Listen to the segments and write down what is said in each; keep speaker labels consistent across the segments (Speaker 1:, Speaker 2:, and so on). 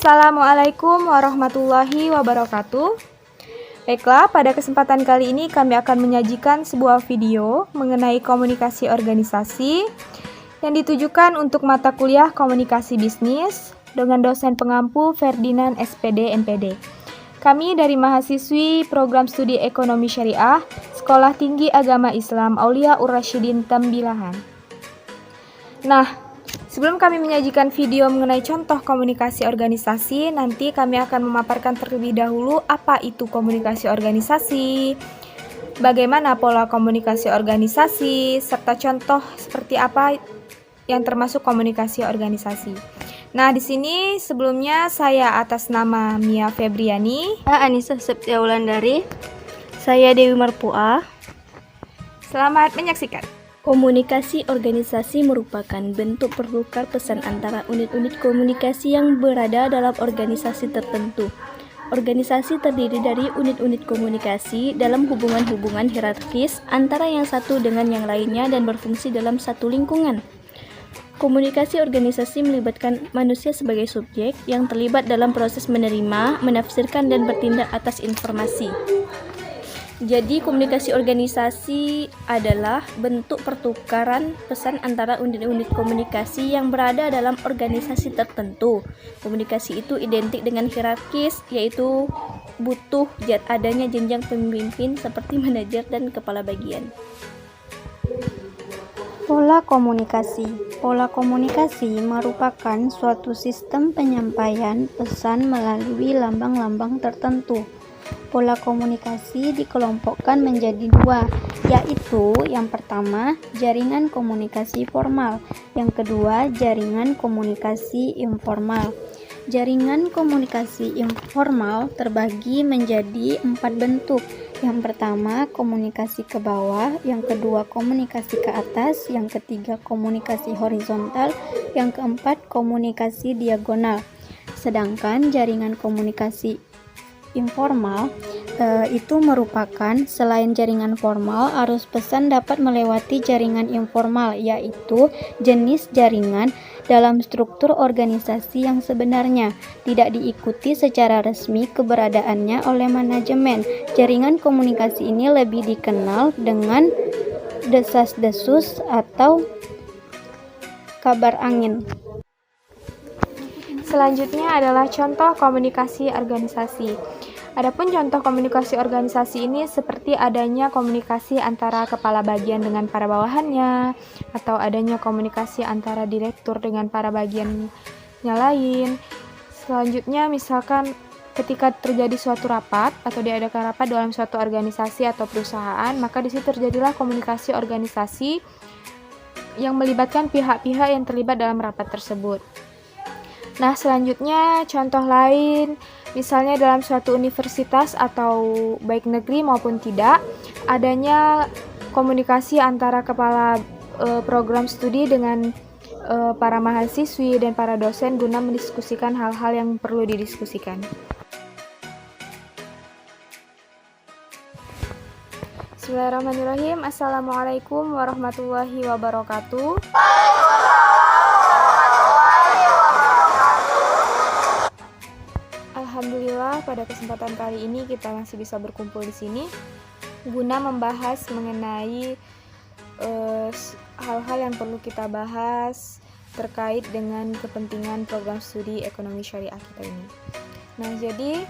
Speaker 1: Assalamualaikum warahmatullahi wabarakatuh. Baiklah, pada kesempatan kali ini kami akan menyajikan sebuah video mengenai komunikasi organisasi yang ditujukan untuk mata kuliah komunikasi bisnis dengan dosen pengampu Ferdinand SPD MPD. Kami dari mahasiswi program studi ekonomi syariah Sekolah Tinggi Agama Islam Aulia Ur-Rasyidin Tambilahan. Nah, sebelum kami menyajikan video mengenai contoh komunikasi organisasi, nanti kami akan memaparkan terlebih dahulu apa itu komunikasi organisasi, bagaimana pola komunikasi organisasi, serta contoh seperti apa yang termasuk komunikasi organisasi. Nah, di sini sebelumnya saya atas nama Mia Febriani,
Speaker 2: Anissa Septia Wulandari, saya Dewi Marpuah.
Speaker 1: Selamat menyaksikan.
Speaker 2: Komunikasi organisasi merupakan bentuk pertukar pesan antara unit-unit komunikasi yang berada dalam organisasi tertentu. Organisasi terdiri dari unit-unit komunikasi dalam hubungan-hubungan hierarkis antara yang satu dengan yang lainnya dan berfungsi dalam satu lingkungan. Komunikasi organisasi melibatkan manusia sebagai subjek yang terlibat dalam proses menerima, menafsirkan, dan bertindak atas informasi. Jadi, komunikasi organisasi adalah bentuk pertukaran pesan antara unit-unit komunikasi yang berada dalam organisasi tertentu. Komunikasi itu identik dengan hierarkis, yaitu butuh adanya jenjang pemimpin seperti manajer dan kepala bagian.
Speaker 3: Pola komunikasi. Pola komunikasi merupakan suatu sistem penyampaian pesan melalui lambang-lambang tertentu. Pola komunikasi dikelompokkan menjadi dua, yaitu yang pertama, jaringan komunikasi formal, yang kedua, jaringan komunikasi informal. Jaringan komunikasi informal terbagi menjadi 4 bentuk. Yang pertama, komunikasi ke bawah, yang kedua, komunikasi ke atas, yang ketiga, komunikasi horizontal, yang keempat, komunikasi diagonal. Sedangkan jaringan komunikasi informal itu merupakan selain jaringan formal, arus pesan dapat melewati jaringan informal, yaitu jenis jaringan dalam struktur organisasi yang sebenarnya tidak diikuti secara resmi keberadaannya oleh manajemen. Jaringan komunikasi ini lebih dikenal dengan desas-desus atau kabar angin.
Speaker 1: Selanjutnya adalah contoh komunikasi organisasi. Adapun contoh komunikasi organisasi ini seperti adanya komunikasi antara kepala bagian dengan para bawahannya, atau adanya komunikasi antara direktur dengan para bagiannya lain. Selanjutnya, misalkan ketika terjadi suatu rapat atau diadakan rapat dalam suatu organisasi atau perusahaan, maka di situ terjadilah komunikasi organisasi yang melibatkan pihak-pihak yang terlibat dalam rapat tersebut. Nah, selanjutnya contoh lain, misalnya dalam suatu universitas atau baik negeri maupun tidak, adanya komunikasi antara kepala program studi dengan para mahasiswi dan para dosen guna mendiskusikan hal-hal yang perlu didiskusikan. Bismillahirrahmanirrahim. Assalamualaikum warahmatullahi wabarakatuh. Alhamdulillah, pada kesempatan kali ini kita masih bisa berkumpul di sini guna membahas mengenai hal-hal yang perlu kita bahas terkait dengan kepentingan program studi ekonomi syariah kita ini. Nah, jadi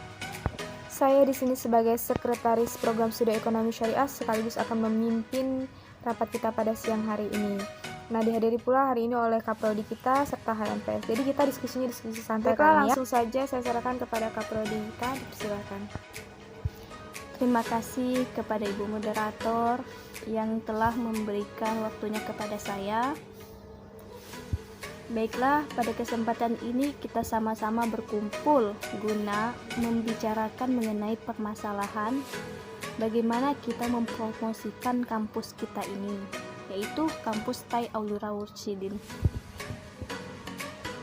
Speaker 1: saya di sini sebagai sekretaris program studi ekonomi syariah sekaligus akan memimpin rapat kita pada siang hari ini. Nah, dihadiri pula hari ini oleh Kaprodi kita serta HMPS. Jadi kita diskusi santai kali ya. Langsung saja saya serahkan kepada Kaprodi kita, dipersilakan.
Speaker 2: Terima kasih kepada Ibu Moderator yang telah memberikan waktunya kepada saya. Baiklah, pada kesempatan ini kita sama-sama berkumpul guna membicarakan mengenai permasalahan bagaimana kita mempromosikan kampus kita ini, yaitu kampus TAI Aulia Ur-Rasyidin.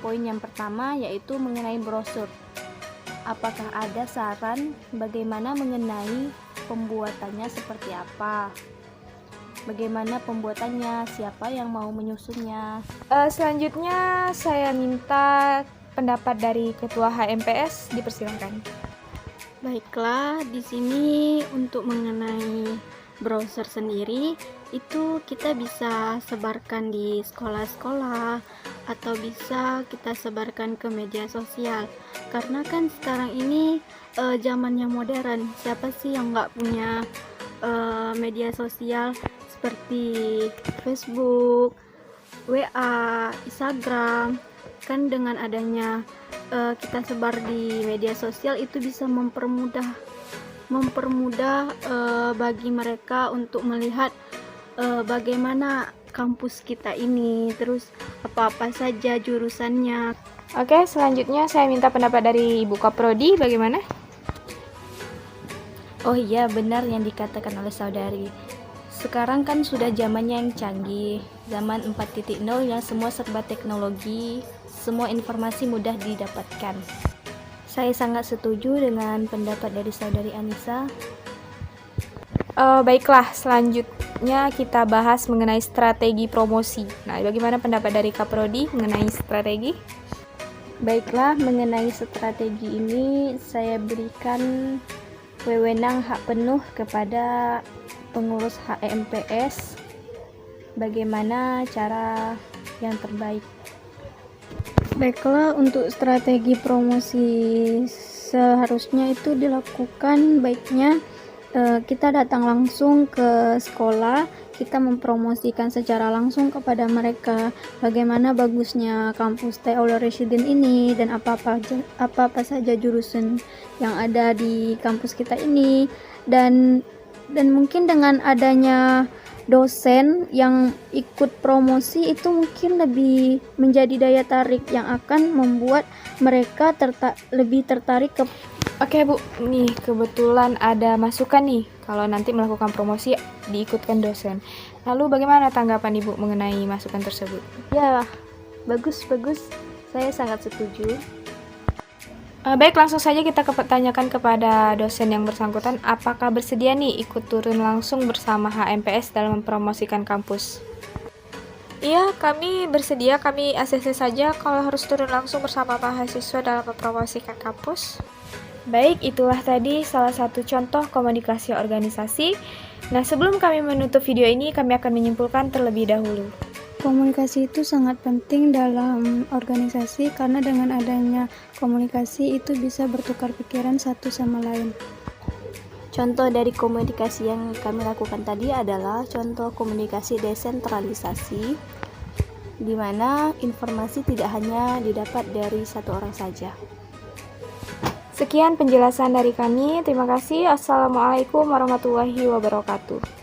Speaker 2: Poin yang pertama yaitu mengenai brosur. Apakah ada saran bagaimana mengenai pembuatannya seperti apa? Bagaimana pembuatannya? Siapa yang mau menyusunnya?
Speaker 1: Selanjutnya saya minta pendapat dari Ketua HMPS, dipersilakan.
Speaker 2: Baiklah, di sini untuk mengenai browser sendiri itu kita bisa sebarkan di sekolah-sekolah atau bisa kita sebarkan ke media sosial. Karena kan sekarang ini zamannya modern, siapa sih yang nggak punya media sosial seperti Facebook, WA, Instagram. Kan dengan adanya kita sebar di media sosial itu bisa mempermudah bagi mereka untuk melihat bagaimana kampus kita ini, terus apa-apa saja jurusannya.
Speaker 1: Oke, selanjutnya saya minta pendapat dari Ibu Kaprodi, bagaimana?
Speaker 2: Oh iya, benar yang dikatakan oleh saudari. Sekarang kan sudah zamannya yang canggih, zaman 4.0 yang semua serba teknologi, semua informasi mudah didapatkan. Saya sangat setuju dengan pendapat dari saudari Anissa.
Speaker 1: Baiklah, selanjutnya kita bahas mengenai strategi promosi. Nah, bagaimana pendapat dari Kaprodi mengenai strategi?
Speaker 2: Baiklah, mengenai strategi ini saya berikan wewenang hak penuh kepada pengurus HMPS bagaimana cara yang terbaik.
Speaker 3: Baiklah, untuk strategi promosi seharusnya itu dilakukan baiknya kita datang langsung ke sekolah, kita mempromosikan secara langsung kepada mereka bagaimana bagusnya kampus TO Resident ini dan apa-apa saja jurusan yang ada di kampus kita ini, dan mungkin dengan adanya dosen yang ikut promosi itu mungkin lebih menjadi daya tarik yang akan membuat mereka lebih tertarik ke.
Speaker 1: Oke Bu, nih kebetulan ada masukan nih kalau nanti melakukan promosi diikutkan dosen. Lalu bagaimana tanggapan Ibu mengenai masukan tersebut?
Speaker 2: Ya, bagus. Saya sangat setuju.
Speaker 1: Baik, langsung saja kita tanyakan kepada dosen yang bersangkutan, apakah bersedia nih ikut turun langsung bersama HMPS dalam mempromosikan kampus? Iya, kami bersedia, kami ACC saja kalau harus turun langsung bersama mahasiswa dalam mempromosikan kampus. Baik, itulah tadi salah satu contoh komunikasi organisasi. Nah, sebelum kami menutup video ini, kami akan menyimpulkan terlebih dahulu.
Speaker 3: Komunikasi itu sangat penting dalam organisasi karena dengan adanya komunikasi itu bisa bertukar pikiran satu sama lain.
Speaker 2: Contoh dari komunikasi yang kami lakukan tadi adalah contoh komunikasi desentralisasi, di mana informasi tidak hanya didapat dari satu orang saja.
Speaker 1: Sekian penjelasan dari kami. Terima kasih. Assalamualaikum warahmatullahi wabarakatuh.